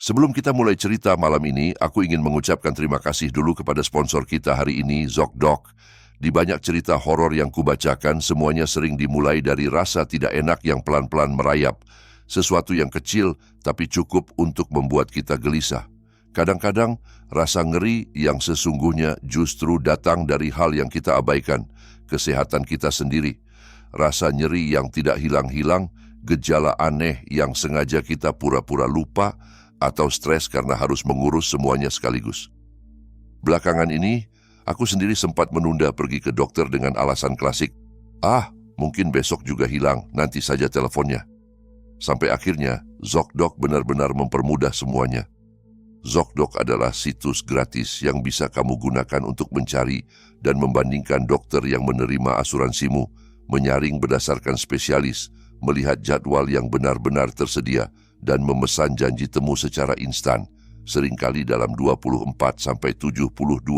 Sebelum kita mulai cerita malam ini, aku ingin mengucapkan terima kasih dulu kepada sponsor kita hari ini, ZocDoc. Di banyak cerita horor yang kubacakan, semuanya sering dimulai dari rasa tidak enak yang pelan-pelan merayap. Sesuatu yang kecil, tapi cukup untuk membuat kita gelisah. Kadang-kadang, rasa ngeri yang sesungguhnya justru datang dari hal yang kita abaikan, kesehatan kita sendiri. Rasa nyeri yang tidak hilang-hilang, gejala aneh yang sengaja kita pura-pura lupa, atau stres karena harus mengurus semuanya sekaligus. Belakangan ini, aku sendiri sempat menunda pergi ke dokter dengan alasan klasik, mungkin besok juga hilang, nanti saja teleponnya. Sampai akhirnya, ZocDoc benar-benar mempermudah semuanya. ZocDoc adalah situs gratis yang bisa kamu gunakan untuk mencari dan membandingkan dokter yang menerima asuransimu, menyaring berdasarkan spesialis, melihat jadwal yang benar-benar tersedia, dan memesan janji temu secara instan, seringkali dalam 24-72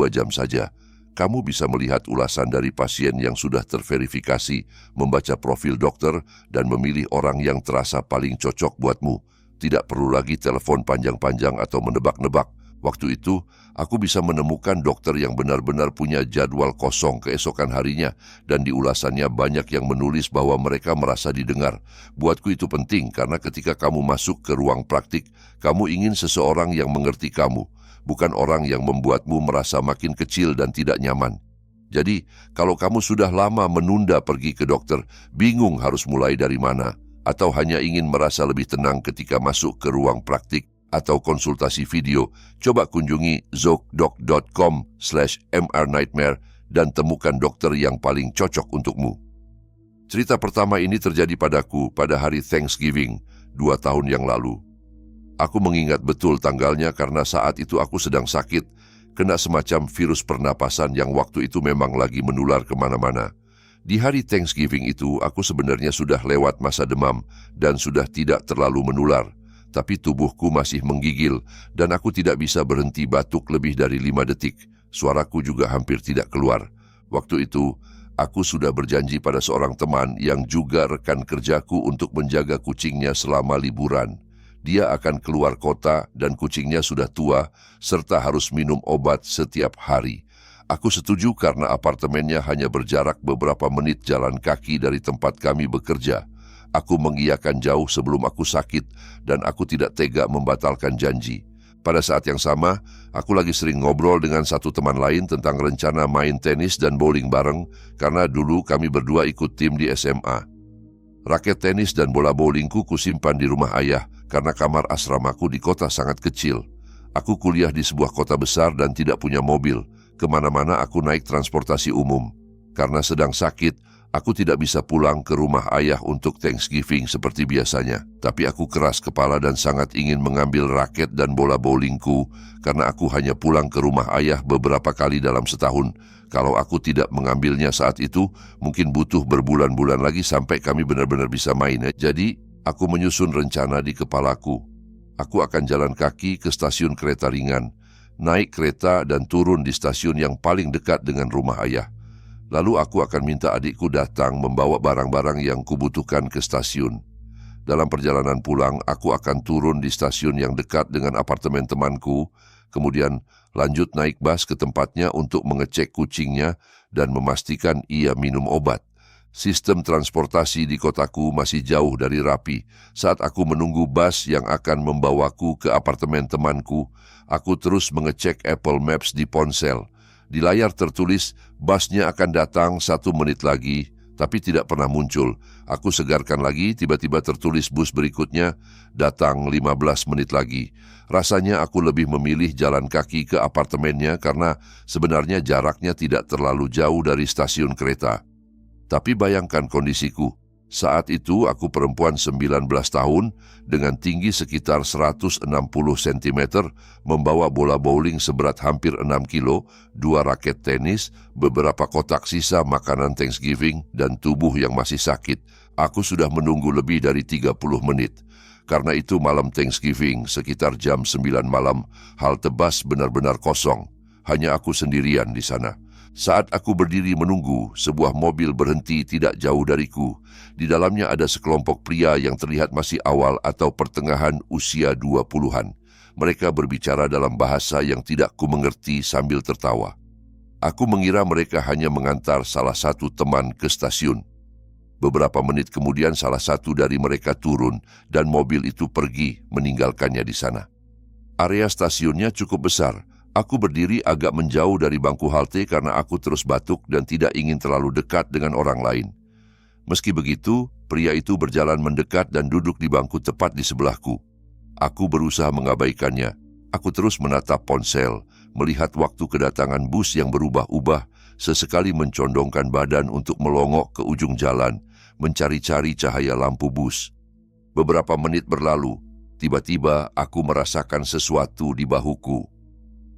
jam saja. Kamu bisa melihat ulasan dari pasien yang sudah terverifikasi, membaca profil dokter, dan memilih orang yang terasa paling cocok buatmu. Tidak perlu lagi telepon panjang-panjang atau menebak-nebak. Waktu itu, aku bisa menemukan dokter yang benar-benar punya jadwal kosong keesokan harinya, dan di ulasannya banyak yang menulis bahwa mereka merasa didengar. Buatku itu penting karena ketika kamu masuk ke ruang praktik, kamu ingin seseorang yang mengerti kamu, bukan orang yang membuatmu merasa makin kecil dan tidak nyaman. Jadi, kalau kamu sudah lama menunda pergi ke dokter, bingung harus mulai dari mana, atau hanya ingin merasa lebih tenang ketika masuk ke ruang praktik, atau konsultasi video, coba kunjungi zocdoc.com/mrnightmare dan temukan dokter yang paling cocok untukmu. Cerita pertama ini terjadi padaku pada hari Thanksgiving 2 tahun yang lalu. Aku mengingat betul tanggalnya karena saat itu aku sedang sakit, kena semacam virus pernapasan yang waktu itu memang lagi menular kemana-mana. Di hari Thanksgiving itu, aku sebenarnya sudah lewat masa demam dan sudah tidak terlalu menular. Tapi tubuhku masih menggigil dan aku tidak bisa berhenti batuk lebih dari 5 detik. Suaraku juga hampir tidak keluar. Waktu itu, aku sudah berjanji pada seorang teman yang juga rekan kerjaku untuk menjaga kucingnya selama liburan. Dia akan keluar kota dan kucingnya sudah tua serta harus minum obat setiap hari. Aku setuju karena apartemennya hanya berjarak beberapa menit jalan kaki dari tempat kami bekerja. Aku mengiyakan jauh sebelum aku sakit dan aku tidak tega membatalkan janji. Pada saat yang sama, aku lagi sering ngobrol dengan satu teman lain tentang rencana main tenis dan bowling bareng karena dulu kami berdua ikut tim di SMA. Raket tenis dan bola bowlingku kusimpan di rumah ayah karena kamar asramaku di kota sangat kecil. Aku kuliah di sebuah kota besar dan tidak punya mobil. Kemana-mana aku naik transportasi umum. Karena sedang sakit, aku tidak bisa pulang ke rumah ayah untuk Thanksgiving seperti biasanya. Tapi aku keras kepala dan sangat ingin mengambil raket dan bola bowlingku karena aku hanya pulang ke rumah ayah beberapa kali dalam setahun. Kalau aku tidak mengambilnya saat itu, mungkin butuh berbulan-bulan lagi sampai kami benar-benar bisa main. Jadi, aku menyusun rencana di kepalaku. Aku akan jalan kaki ke stasiun kereta ringan, naik kereta dan turun di stasiun yang paling dekat dengan rumah ayah. Lalu aku akan minta adikku datang membawa barang-barang yang kubutuhkan ke stasiun. Dalam perjalanan pulang, aku akan turun di stasiun yang dekat dengan apartemen temanku, kemudian lanjut naik bus ke tempatnya untuk mengecek kucingnya dan memastikan ia minum obat. Sistem transportasi di kotaku masih jauh dari rapi. Saat aku menunggu bus yang akan membawaku ke apartemen temanku, aku terus mengecek Apple Maps di ponsel. Di layar tertulis, busnya akan datang 1 menit lagi, tapi tidak pernah muncul. Aku segarkan lagi, tiba-tiba tertulis bus berikutnya, datang 15 menit lagi. Rasanya aku lebih memilih jalan kaki ke apartemennya karena sebenarnya jaraknya tidak terlalu jauh dari stasiun kereta. Tapi bayangkan kondisiku. Saat itu aku perempuan 19 tahun dengan tinggi sekitar 160 cm, membawa bola bowling seberat hampir 6 kilo, 2 raket tenis, beberapa kotak sisa makanan Thanksgiving, dan tubuh yang masih sakit. Aku sudah menunggu lebih dari 30 menit. Karena itu malam Thanksgiving, sekitar jam 9 malam, halte bus benar-benar kosong. Hanya aku sendirian di sana. Saat aku berdiri menunggu, sebuah mobil berhenti tidak jauh dariku. Di dalamnya ada sekelompok pria yang terlihat masih awal atau pertengahan usia 20-an. Mereka berbicara dalam bahasa yang tidak kumengerti sambil tertawa. Aku mengira mereka hanya mengantar salah satu teman ke stasiun. Beberapa menit kemudian salah satu dari mereka turun dan mobil itu pergi meninggalkannya di sana. Area stasiunnya cukup besar. Aku berdiri agak menjauh dari bangku halte karena aku terus batuk dan tidak ingin terlalu dekat dengan orang lain. Meski begitu, pria itu berjalan mendekat dan duduk di bangku tepat di sebelahku. Aku berusaha mengabaikannya. Aku terus menatap ponsel, melihat waktu kedatangan bus yang berubah-ubah, sesekali mencondongkan badan untuk melongok ke ujung jalan, mencari-cari cahaya lampu bus. Beberapa menit berlalu, tiba-tiba aku merasakan sesuatu di bahuku.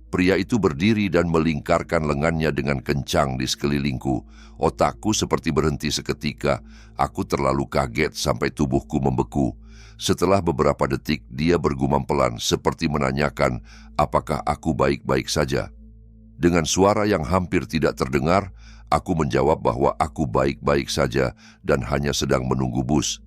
Pria itu berdiri dan melingkarkan lengannya dengan kencang di sekelilingku. Otakku seperti berhenti seketika. Aku terlalu kaget sampai tubuhku membeku. Setelah beberapa detik, dia bergumam pelan seperti menanyakan apakah aku baik-baik saja. Dengan suara yang hampir tidak terdengar, aku menjawab bahwa aku baik-baik saja dan hanya sedang menunggu bus.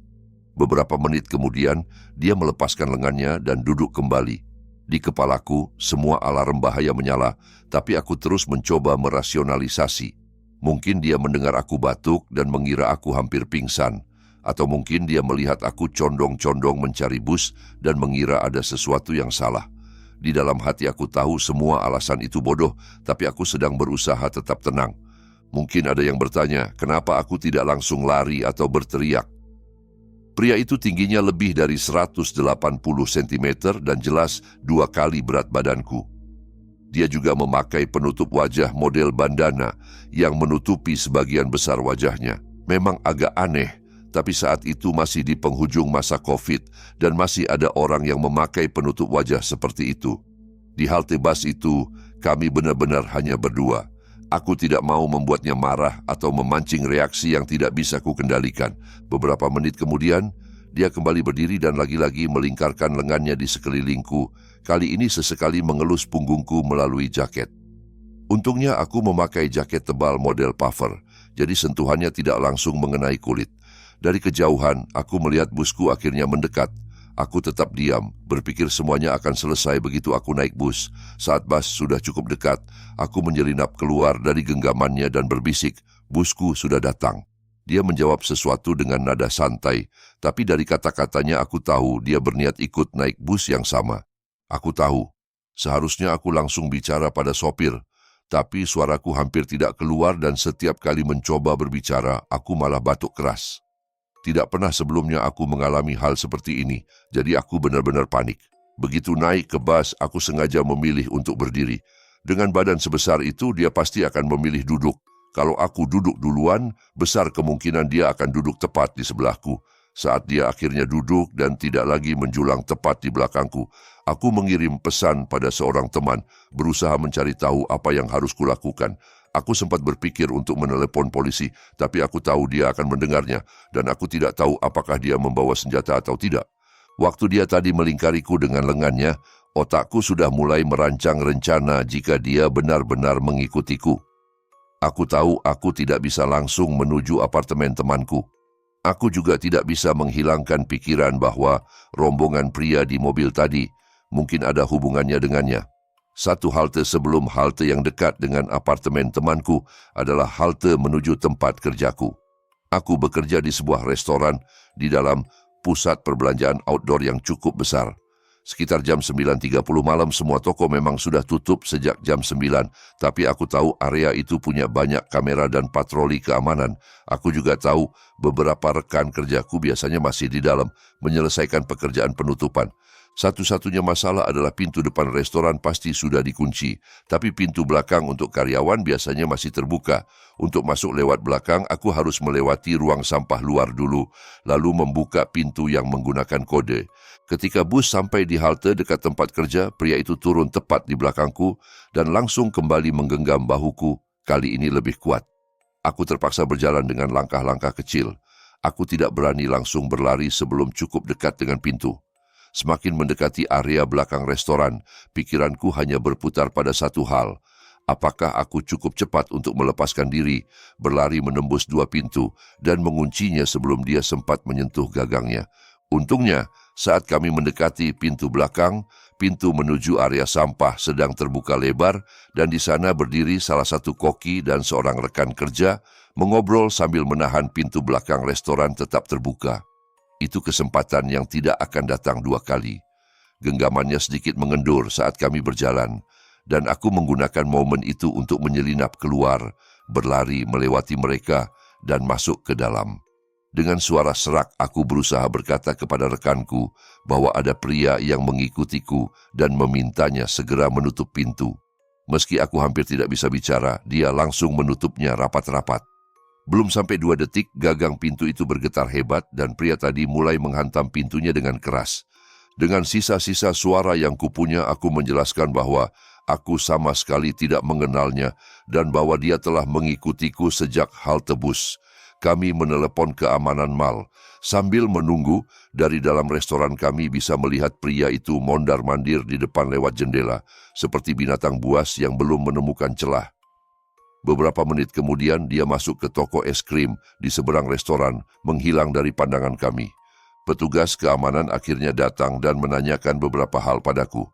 Beberapa menit kemudian, dia melepaskan lengannya dan duduk kembali. Di kepalaku, semua alarm bahaya menyala, tapi aku terus mencoba merasionalisasi. Mungkin dia mendengar aku batuk dan mengira aku hampir pingsan, atau mungkin dia melihat aku condong-condong mencari bus dan mengira ada sesuatu yang salah. Di dalam hati aku tahu semua alasan itu bodoh, tapi aku sedang berusaha tetap tenang. Mungkin ada yang bertanya, kenapa aku tidak langsung lari atau berteriak? Pria itu tingginya lebih dari 180 cm dan jelas 2 kali berat badanku. Dia juga memakai penutup wajah model bandana yang menutupi sebagian besar wajahnya. Memang agak aneh, tapi saat itu masih di penghujung masa COVID dan masih ada orang yang memakai penutup wajah seperti itu. Di halte bus itu, kami benar-benar hanya berdua. Aku tidak mau membuatnya marah atau memancing reaksi yang tidak bisa kukendalikan. Beberapa menit kemudian, dia kembali berdiri dan lagi-lagi melingkarkan lengannya di sekelilingku. Kali ini sesekali mengelus punggungku melalui jaket. Untungnya aku memakai jaket tebal model puffer, jadi sentuhannya tidak langsung mengenai kulit. Dari kejauhan, aku melihat busku akhirnya mendekat. Aku tetap diam, berpikir semuanya akan selesai begitu aku naik bus. Saat bus sudah cukup dekat, aku menyelinap keluar dari genggamannya dan berbisik, busku sudah datang. Dia menjawab sesuatu dengan nada santai, tapi dari kata-katanya aku tahu dia berniat ikut naik bus yang sama. Aku tahu, seharusnya aku langsung bicara pada sopir, tapi suaraku hampir tidak keluar dan setiap kali mencoba berbicara, aku malah batuk keras. Tidak pernah sebelumnya aku mengalami hal seperti ini, jadi aku benar-benar panik. Begitu naik ke bus, aku sengaja memilih untuk berdiri. Dengan badan sebesar itu, dia pasti akan memilih duduk. Kalau aku duduk duluan, besar kemungkinan dia akan duduk tepat di sebelahku. Saat dia akhirnya duduk dan tidak lagi menjulang tepat di belakangku, aku mengirim pesan pada seorang teman, berusaha mencari tahu apa yang harus kulakukan. Aku sempat berpikir untuk menelepon polisi, tapi aku tahu dia akan mendengarnya, dan aku tidak tahu apakah dia membawa senjata atau tidak. Waktu dia tadi melingkariku dengan lengannya, otakku sudah mulai merancang rencana jika dia benar-benar mengikutiku. Aku tahu aku tidak bisa langsung menuju apartemen temanku. Aku juga tidak bisa menghilangkan pikiran bahwa rombongan pria di mobil tadi mungkin ada hubungannya dengannya. Satu halte sebelum halte yang dekat dengan apartemen temanku adalah halte menuju tempat kerjaku. Aku bekerja di sebuah restoran di dalam pusat perbelanjaan outdoor yang cukup besar. Sekitar jam 9.30 malam semua toko memang sudah tutup sejak jam 9, tapi aku tahu area itu punya banyak kamera dan patroli keamanan. Aku juga tahu beberapa rekan kerjaku biasanya masih di dalam menyelesaikan pekerjaan penutupan. Satu-satunya masalah adalah pintu depan restoran pasti sudah dikunci, tapi pintu belakang untuk karyawan biasanya masih terbuka. Untuk masuk lewat belakang, aku harus melewati ruang sampah luar dulu, lalu membuka pintu yang menggunakan kode. Ketika bus sampai di halte dekat tempat kerja, pria itu turun tepat di belakangku dan langsung kembali menggenggam bahuku, kali ini lebih kuat. Aku terpaksa berjalan dengan langkah-langkah kecil. Aku tidak berani langsung berlari sebelum cukup dekat dengan pintu. Semakin mendekati area belakang restoran, pikiranku hanya berputar pada satu hal. Apakah aku cukup cepat untuk melepaskan diri, berlari menembus 2 pintu, dan menguncinya sebelum dia sempat menyentuh gagangnya? Untungnya, saat kami mendekati pintu belakang, pintu menuju area sampah sedang terbuka lebar dan di sana berdiri salah satu koki dan seorang rekan kerja mengobrol sambil menahan pintu belakang restoran tetap terbuka. Itu kesempatan yang tidak akan datang dua kali. Genggamannya sedikit mengendur saat kami berjalan, dan aku menggunakan momen itu untuk menyelinap keluar, berlari melewati mereka, dan masuk ke dalam. Dengan suara serak, aku berusaha berkata kepada rekanku bahwa ada pria yang mengikutiku dan memintanya segera menutup pintu. Meski aku hampir tidak bisa bicara, dia langsung menutupnya rapat-rapat. Belum sampai 2 detik, gagang pintu itu bergetar hebat dan pria tadi mulai menghantam pintunya dengan keras. Dengan sisa-sisa suara yang kupunya, aku menjelaskan bahwa aku sama sekali tidak mengenalnya dan bahwa dia telah mengikutiku sejak halte bus. Kami menelepon keamanan mal. Sambil menunggu, dari dalam restoran kami bisa melihat pria itu mondar-mandir di depan lewat jendela, seperti binatang buas yang belum menemukan celah. Beberapa menit kemudian, dia masuk ke toko es krim di seberang restoran, menghilang dari pandangan kami. Petugas keamanan akhirnya datang dan menanyakan beberapa hal padaku.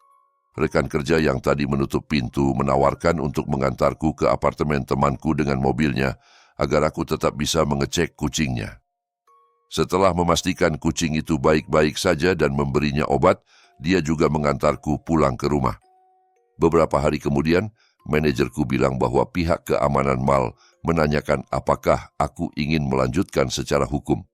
Rekan kerja yang tadi menutup pintu menawarkan untuk mengantarku ke apartemen temanku dengan mobilnya, agar aku tetap bisa mengecek kucingnya. Setelah memastikan kucing itu baik-baik saja dan memberinya obat, dia juga mengantarku pulang ke rumah. Beberapa hari kemudian, manajerku bilang bahwa pihak keamanan mal menanyakan apakah aku ingin melanjutkan secara hukum.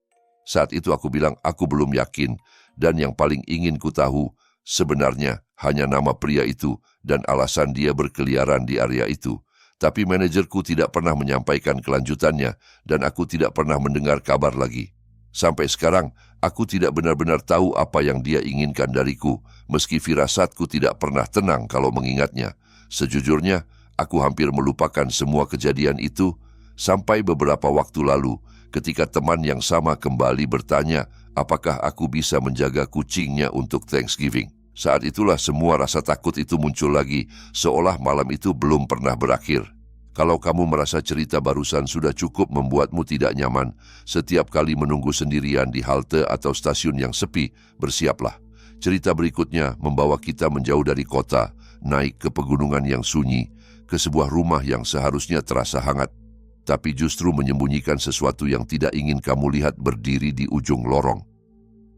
Saat itu aku bilang aku belum yakin, dan yang paling ingin ku tahu sebenarnya hanya nama pria itu dan alasan dia berkeliaran di area itu. Tapi manajerku tidak pernah menyampaikan kelanjutannya dan aku tidak pernah mendengar kabar lagi. Sampai sekarang, aku tidak benar-benar tahu apa yang dia inginkan dariku, meski firasatku tidak pernah tenang kalau mengingatnya. Sejujurnya, aku hampir melupakan semua kejadian itu sampai beberapa waktu lalu ketika teman yang sama kembali bertanya apakah aku bisa menjaga kucingnya untuk Thanksgiving. Saat itulah semua rasa takut itu muncul lagi, seolah malam itu belum pernah berakhir. Kalau kamu merasa cerita barusan sudah cukup membuatmu tidak nyaman, setiap kali menunggu sendirian di halte atau stasiun yang sepi, bersiaplah. Cerita berikutnya membawa kita menjauh dari kota, naik ke pegunungan yang sunyi, ke sebuah rumah yang seharusnya terasa hangat, tapi justru menyembunyikan sesuatu yang tidak ingin kamu lihat berdiri di ujung lorong.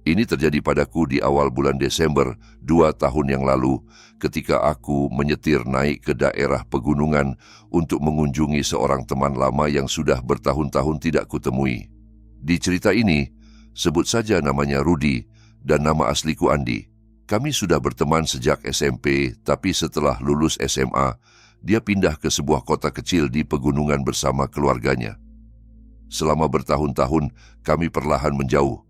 Ini terjadi padaku di awal bulan Desember 2 tahun yang lalu ketika aku menyetir naik ke daerah pegunungan untuk mengunjungi seorang teman lama yang sudah bertahun-tahun tidak kutemui. Di cerita ini, sebut saja namanya Rudy dan nama asliku Andi. Kami sudah berteman sejak SMP, tapi setelah lulus SMA, dia pindah ke sebuah kota kecil di pegunungan bersama keluarganya. Selama bertahun-tahun, kami perlahan menjauh.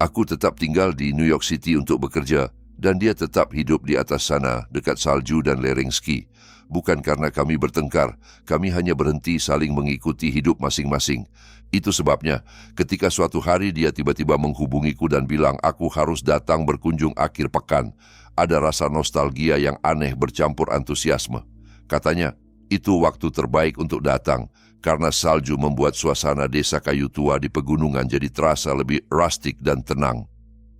Aku tetap tinggal di New York City untuk bekerja, dan dia tetap hidup di atas sana, dekat salju dan lereng ski. Bukan karena kami bertengkar, kami hanya berhenti saling mengikuti hidup masing-masing. Itu sebabnya, ketika suatu hari dia tiba-tiba menghubungiku dan bilang aku harus datang berkunjung akhir pekan, ada rasa nostalgia yang aneh bercampur antusiasme. Katanya, itu waktu terbaik untuk datang, karena salju membuat suasana desa kayu tua di pegunungan jadi terasa lebih rustik dan tenang.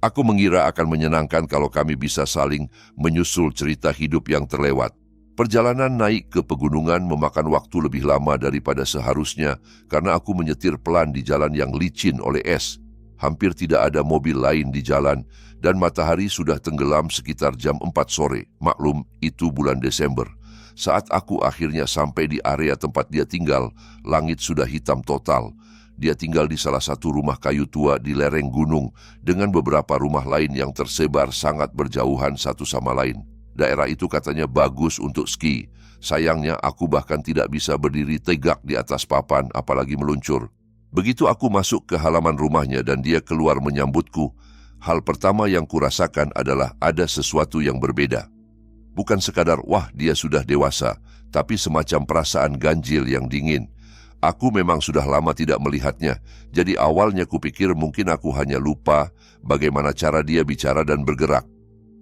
Aku mengira akan menyenangkan kalau kami bisa saling menyusul cerita hidup yang terlewat. Perjalanan naik ke pegunungan memakan waktu lebih lama daripada seharusnya karena aku menyetir pelan di jalan yang licin oleh es. Hampir tidak ada mobil lain di jalan dan matahari sudah tenggelam sekitar jam 4 sore. Maklum, itu bulan Desember. Saat aku akhirnya sampai di area tempat dia tinggal, langit sudah hitam total. Dia tinggal di salah satu rumah kayu tua di lereng gunung dengan beberapa rumah lain yang tersebar sangat berjauhan satu sama lain. Daerah itu katanya bagus untuk ski. Sayangnya aku bahkan tidak bisa berdiri tegak di atas papan apalagi meluncur. Begitu aku masuk ke halaman rumahnya dan dia keluar menyambutku, hal pertama yang kurasakan adalah ada sesuatu yang berbeda. Bukan sekadar, wah dia sudah dewasa, tapi semacam perasaan ganjil yang dingin. Aku memang sudah lama tidak melihatnya, jadi awalnya kupikir mungkin aku hanya lupa bagaimana cara dia bicara dan bergerak.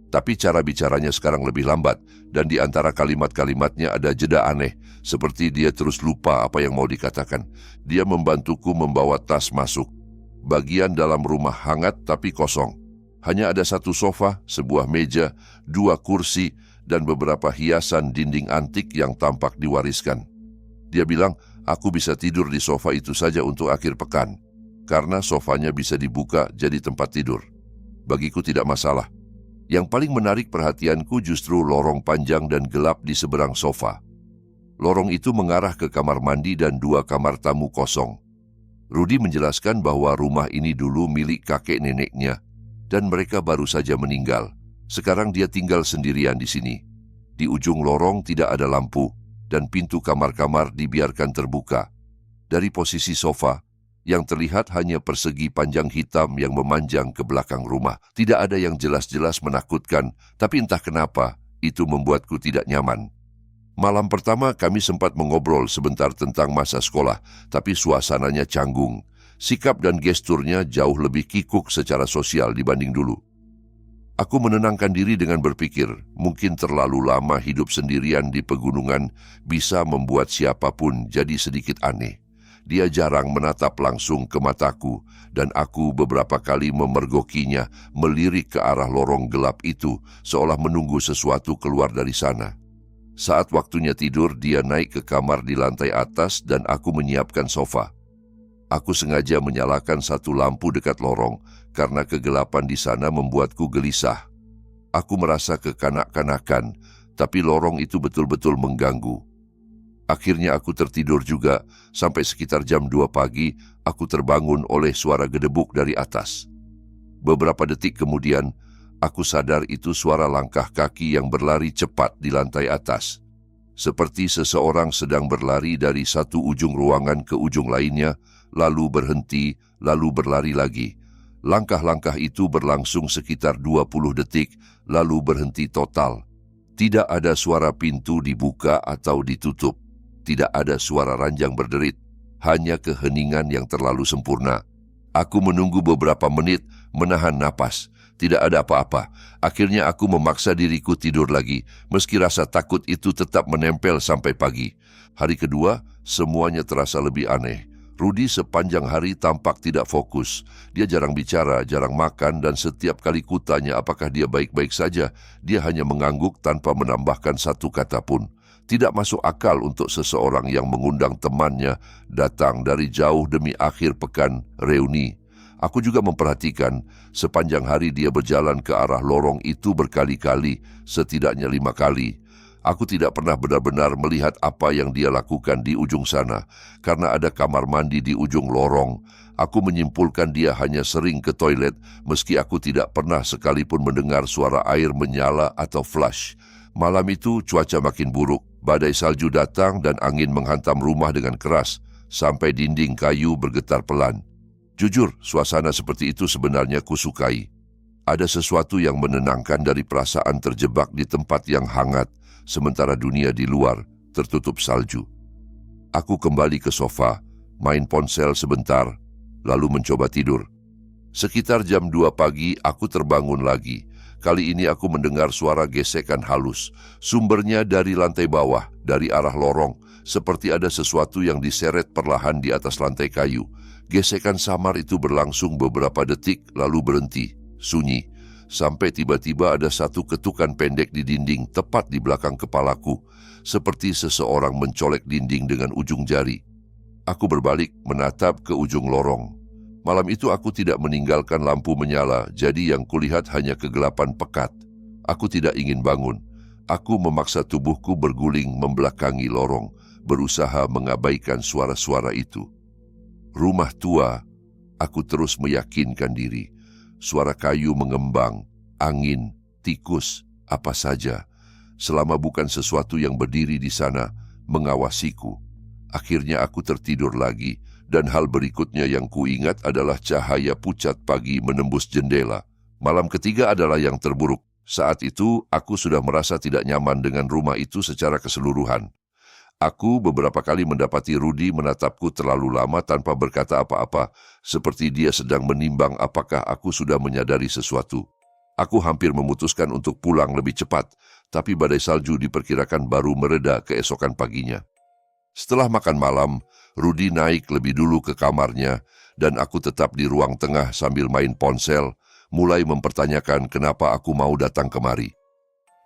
Tapi cara bicaranya sekarang lebih lambat, dan di antara kalimat-kalimatnya ada jeda aneh, seperti dia terus lupa apa yang mau dikatakan. Dia membantuku membawa tas masuk. Bagian dalam rumah hangat tapi kosong. Hanya ada satu sofa, sebuah meja, 2 kursi, dan beberapa hiasan dinding antik yang tampak diwariskan. Dia bilang, aku bisa tidur di sofa itu saja untuk akhir pekan, karena sofanya bisa dibuka jadi tempat tidur. Bagiku tidak masalah. Yang paling menarik perhatianku justru lorong panjang dan gelap di seberang sofa. Lorong itu mengarah ke kamar mandi dan 2 kamar tamu kosong. Rudy menjelaskan bahwa rumah ini dulu milik kakek neneknya, dan mereka baru saja meninggal. Sekarang dia tinggal sendirian di sini. Di ujung lorong tidak ada lampu, dan pintu kamar-kamar dibiarkan terbuka. Dari posisi sofa, yang terlihat hanya persegi panjang hitam yang memanjang ke belakang rumah. Tidak ada yang jelas-jelas menakutkan, tapi entah kenapa, itu membuatku tidak nyaman. Malam pertama kami sempat mengobrol sebentar tentang masa sekolah, tapi suasananya canggung. Sikap dan gesturnya jauh lebih kikuk secara sosial dibanding dulu. Aku menenangkan diri dengan berpikir, mungkin terlalu lama hidup sendirian di pegunungan bisa membuat siapapun jadi sedikit aneh. Dia jarang menatap langsung ke mataku, dan aku beberapa kali memergokinya melirik ke arah lorong gelap itu, seolah menunggu sesuatu keluar dari sana. Saat waktunya tidur, dia naik ke kamar di lantai atas dan aku menyiapkan sofa. Aku sengaja menyalakan satu lampu dekat lorong, karena kegelapan di sana membuatku gelisah. Aku merasa kekanak-kanakan, tapi lorong itu betul-betul mengganggu. Akhirnya aku tertidur juga, sampai sekitar jam 2 pagi, aku terbangun oleh suara gedebuk dari atas. Beberapa detik kemudian, aku sadar itu suara langkah kaki yang berlari cepat di lantai atas. Seperti seseorang sedang berlari dari satu ujung ruangan ke ujung lainnya, lalu berhenti, lalu berlari lagi. Langkah-langkah itu berlangsung sekitar 20 detik, lalu berhenti total. Tidak ada suara pintu dibuka atau ditutup. Tidak ada suara ranjang berderit, hanya keheningan yang terlalu sempurna. Aku menunggu beberapa menit, menahan napas. Tidak ada apa-apa. Akhirnya aku memaksa diriku tidur lagi, meski rasa takut itu tetap menempel sampai pagi. Hari kedua, semuanya terasa lebih aneh. Rudy sepanjang hari tampak tidak fokus. Dia jarang bicara, jarang makan, dan setiap kali kutanya apakah dia baik-baik saja, dia hanya mengangguk tanpa menambahkan satu kata pun. Tidak masuk akal untuk seseorang yang mengundang temannya datang dari jauh demi akhir pekan reuni. Aku juga memperhatikan, sepanjang hari dia berjalan ke arah lorong itu berkali-kali, setidaknya 5 kali. Aku tidak pernah benar-benar melihat apa yang dia lakukan di ujung sana, karena ada kamar mandi di ujung lorong. Aku menyimpulkan dia hanya sering ke toilet, meski aku tidak pernah sekalipun mendengar suara air menyala atau flush. Malam itu cuaca makin buruk, badai salju datang dan angin menghantam rumah dengan keras, sampai dinding kayu bergetar pelan. Jujur, suasana seperti itu sebenarnya kusukai. Ada sesuatu yang menenangkan dari perasaan terjebak di tempat yang hangat, sementara dunia di luar tertutup salju. Aku kembali ke sofa, main ponsel sebentar, lalu mencoba tidur. Sekitar jam 2 pagi, aku terbangun lagi. Kali ini aku mendengar suara gesekan halus. Sumbernya dari lantai bawah, dari arah lorong, seperti ada sesuatu yang diseret perlahan di atas lantai kayu. Gesekan samar itu berlangsung beberapa detik, lalu berhenti, sunyi. Sampai tiba-tiba ada satu ketukan pendek di dinding tepat di belakang kepalaku, seperti seseorang mencolek dinding dengan ujung jari. Aku berbalik menatap ke ujung lorong. Malam itu aku tidak meninggalkan lampu menyala, jadi yang kulihat hanya kegelapan pekat. Aku tidak ingin bangun. Aku memaksa tubuhku berguling membelakangi lorong, berusaha mengabaikan suara-suara itu. Rumah tua, aku terus meyakinkan diri. Suara kayu mengembang, angin, tikus, apa saja. Selama bukan sesuatu yang berdiri di sana, mengawasiku. Akhirnya aku tertidur lagi, dan hal berikutnya yang kuingat adalah cahaya pucat pagi menembus jendela. Malam ketiga adalah yang terburuk. Saat itu, aku sudah merasa tidak nyaman dengan rumah itu secara keseluruhan. Aku beberapa kali mendapati Rudy menatapku terlalu lama tanpa berkata apa-apa, seperti dia sedang menimbang apakah aku sudah menyadari sesuatu. Aku hampir memutuskan untuk pulang lebih cepat, tapi badai salju diperkirakan baru mereda keesokan paginya. Setelah makan malam, Rudy naik lebih dulu ke kamarnya, dan aku tetap di ruang tengah sambil main ponsel, mulai mempertanyakan kenapa aku mau datang kemari.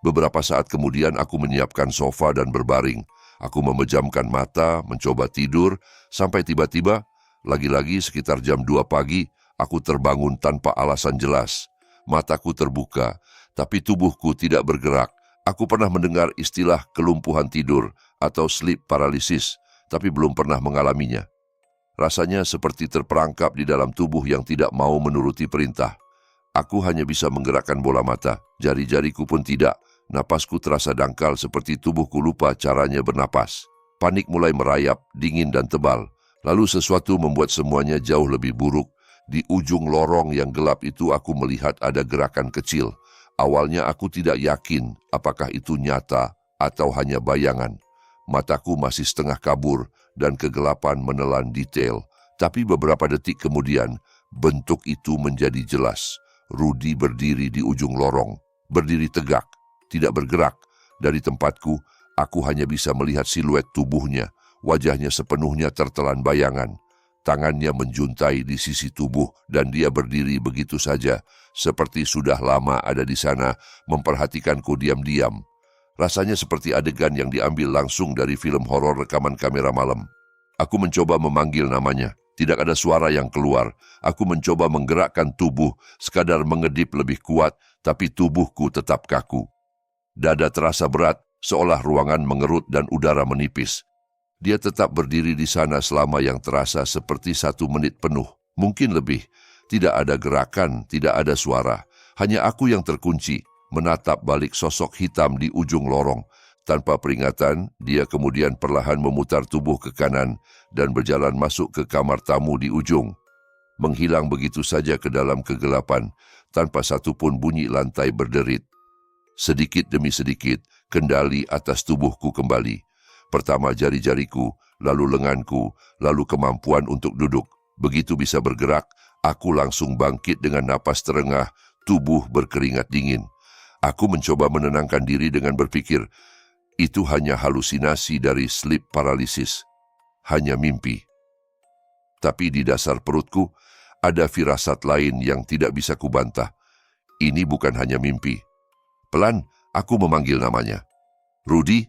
Beberapa saat kemudian aku menyiapkan sofa dan berbaring. Aku memejamkan mata, mencoba tidur, sampai tiba-tiba, lagi-lagi sekitar jam 2 pagi, aku terbangun tanpa alasan jelas. Mataku terbuka, tapi tubuhku tidak bergerak. Aku pernah mendengar istilah kelumpuhan tidur atau sleep paralysis, tapi belum pernah mengalaminya. Rasanya seperti terperangkap di dalam tubuh yang tidak mau menuruti perintah. Aku hanya bisa menggerakkan bola mata, jari-jariku pun tidak. Napasku terasa dangkal seperti tubuhku lupa caranya bernapas. Panik mulai merayap, dingin dan tebal. Lalu sesuatu membuat semuanya jauh lebih buruk. Di ujung lorong yang gelap itu aku melihat ada gerakan kecil. Awalnya aku tidak yakin apakah itu nyata atau hanya bayangan. Mataku masih setengah kabur dan kegelapan menelan detail. Tapi beberapa detik kemudian, bentuk itu menjadi jelas. Rudy berdiri di ujung lorong, berdiri tegak, tidak bergerak. Dari tempatku, aku hanya bisa melihat siluet tubuhnya. Wajahnya sepenuhnya tertelan bayangan. Tangannya menjuntai di sisi tubuh dan dia berdiri begitu saja, seperti sudah lama ada di sana, memperhatikanku diam-diam. Rasanya seperti adegan yang diambil langsung dari film horor rekaman kamera malam. Aku mencoba memanggil namanya. Tidak ada suara yang keluar. Aku mencoba menggerakkan tubuh, sekadar mengedip lebih kuat, tapi tubuhku tetap kaku. Dada terasa berat, seolah ruangan mengerut dan udara menipis. Dia tetap berdiri di sana selama yang terasa seperti 1 menit penuh, mungkin lebih. Tidak ada gerakan, tidak ada suara. Hanya aku yang terkunci, menatap balik sosok hitam di ujung lorong. Tanpa peringatan, dia kemudian perlahan memutar tubuh ke kanan dan berjalan masuk ke kamar tamu di ujung. Menghilang begitu saja ke dalam kegelapan, tanpa satupun bunyi lantai berderit. Sedikit demi sedikit, kendali atas tubuhku kembali. Pertama jari-jariku, lalu lenganku, lalu kemampuan untuk duduk. Begitu bisa bergerak, aku langsung bangkit dengan napas terengah, tubuh berkeringat dingin. Aku mencoba menenangkan diri dengan berpikir, itu hanya halusinasi dari sleep paralysis. Hanya mimpi. Tapi di dasar perutku, ada firasat lain yang tidak bisa kubantah. Ini bukan hanya mimpi. Pelan, aku memanggil namanya. Rudy?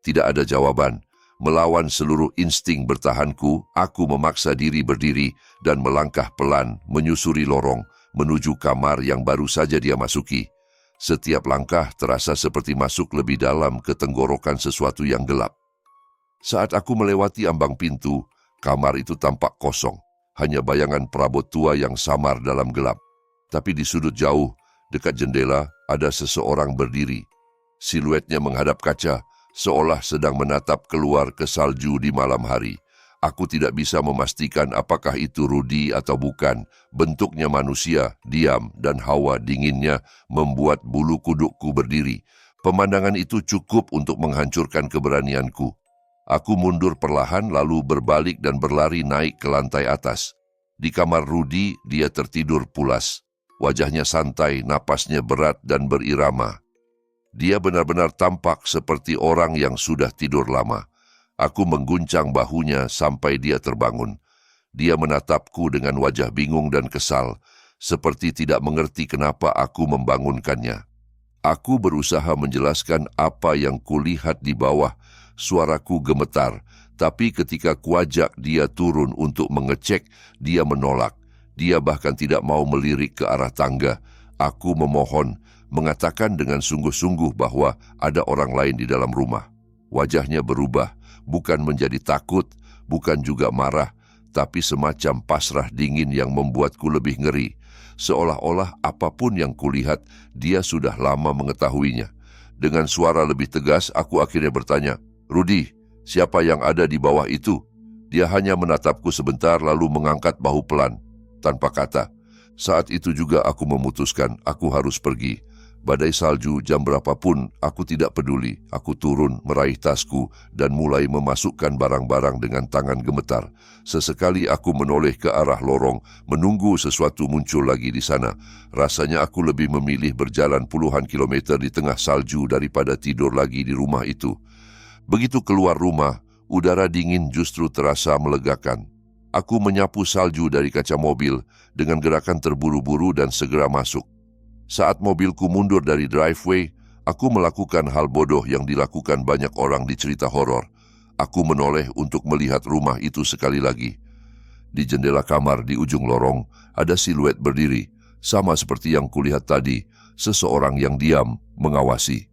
Tidak ada jawaban. Melawan seluruh insting bertahanku, aku memaksa diri berdiri dan melangkah pelan menyusuri lorong menuju kamar yang baru saja dia masuki. Setiap langkah terasa seperti masuk lebih dalam ke tenggorokan sesuatu yang gelap. Saat aku melewati ambang pintu, kamar itu tampak kosong. Hanya bayangan perabot tua yang samar dalam gelap. Tapi di sudut jauh, dekat jendela, ada seseorang berdiri. Siluetnya menghadap kaca, seolah sedang menatap keluar ke salju di malam hari. Aku tidak bisa memastikan apakah itu Rudy atau bukan. Bentuknya manusia, diam, dan hawa dinginnya membuat bulu kudukku berdiri. Pemandangan itu cukup untuk menghancurkan keberanianku. Aku mundur perlahan lalu berbalik dan berlari naik ke lantai atas. Di kamar Rudy, dia tertidur pulas. Wajahnya santai, napasnya berat dan berirama. Dia benar-benar tampak seperti orang yang sudah tidur lama. Aku mengguncang bahunya sampai dia terbangun. Dia menatapku dengan wajah bingung dan kesal, seperti tidak mengerti kenapa aku membangunkannya. Aku berusaha menjelaskan apa yang kulihat di bawah. Suaraku gemetar, tapi ketika kuajak dia turun untuk mengecek, dia menolak. Dia bahkan tidak mau melirik ke arah tangga. Aku memohon, mengatakan dengan sungguh-sungguh bahwa ada orang lain di dalam rumah. Wajahnya berubah, bukan menjadi takut, bukan juga marah, tapi semacam pasrah dingin yang membuatku lebih ngeri. Seolah-olah apapun yang kulihat, dia sudah lama mengetahuinya. Dengan suara lebih tegas, aku akhirnya bertanya, Rudy, siapa yang ada di bawah itu? Dia hanya menatapku sebentar lalu mengangkat bahu pelan, tanpa kata. Saat itu juga aku memutuskan aku harus pergi. Badai salju jam berapapun, aku tidak peduli. Aku turun, meraih tasku, dan mulai memasukkan barang-barang dengan tangan gemetar. Sesekali aku menoleh ke arah lorong, menunggu sesuatu muncul lagi di sana. Rasanya aku lebih memilih berjalan puluhan kilometer di tengah salju daripada tidur lagi di rumah itu. Begitu keluar rumah, udara dingin justru terasa melegakan. Aku menyapu salju dari kaca mobil dengan gerakan terburu-buru dan segera masuk. Saat mobilku mundur dari driveway, aku melakukan hal bodoh yang dilakukan banyak orang di cerita horor. Aku menoleh untuk melihat rumah itu sekali lagi. Di jendela kamar di ujung lorong, ada siluet berdiri, sama seperti yang kulihat tadi, seseorang yang diam mengawasi.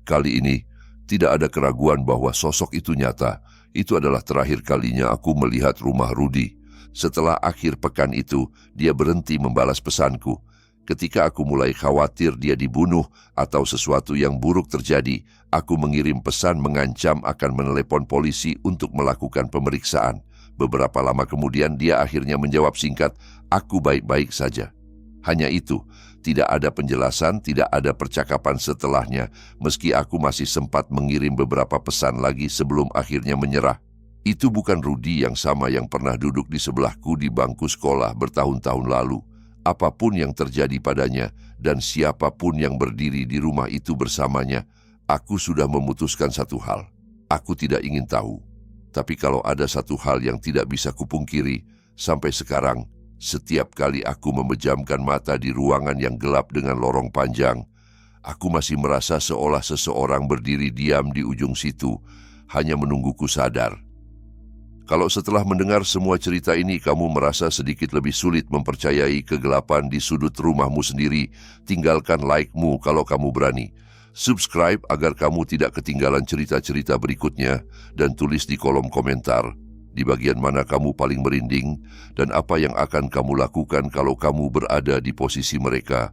Kali ini, tidak ada keraguan bahwa sosok itu nyata. Itu adalah terakhir kalinya aku melihat rumah Rudy. Setelah akhir pekan itu, dia berhenti membalas pesanku. Ketika aku mulai khawatir dia dibunuh atau sesuatu yang buruk terjadi, aku mengirim pesan mengancam akan menelepon polisi untuk melakukan pemeriksaan. Beberapa lama kemudian dia akhirnya menjawab singkat, "Aku baik-baik saja." Hanya itu, tidak ada penjelasan, tidak ada percakapan setelahnya, meski aku masih sempat mengirim beberapa pesan lagi sebelum akhirnya menyerah. Itu bukan Rudy yang sama yang pernah duduk di sebelahku di bangku sekolah bertahun-tahun lalu. Apapun yang terjadi padanya dan siapapun yang berdiri di rumah itu bersamanya, aku sudah memutuskan satu hal. Aku tidak ingin tahu. Tapi kalau ada satu hal yang tidak bisa kupungkiri, sampai sekarang, setiap kali aku memejamkan mata di ruangan yang gelap dengan lorong panjang, aku masih merasa seolah seseorang berdiri diam di ujung situ, hanya menungguku sadar. Kalau setelah mendengar semua cerita ini kamu merasa sedikit lebih sulit mempercayai kegelapan di sudut rumahmu sendiri, tinggalkan like-mu kalau kamu berani. Subscribe agar kamu tidak ketinggalan cerita-cerita berikutnya dan tulis di kolom komentar di bagian mana kamu paling merinding dan apa yang akan kamu lakukan kalau kamu berada di posisi mereka.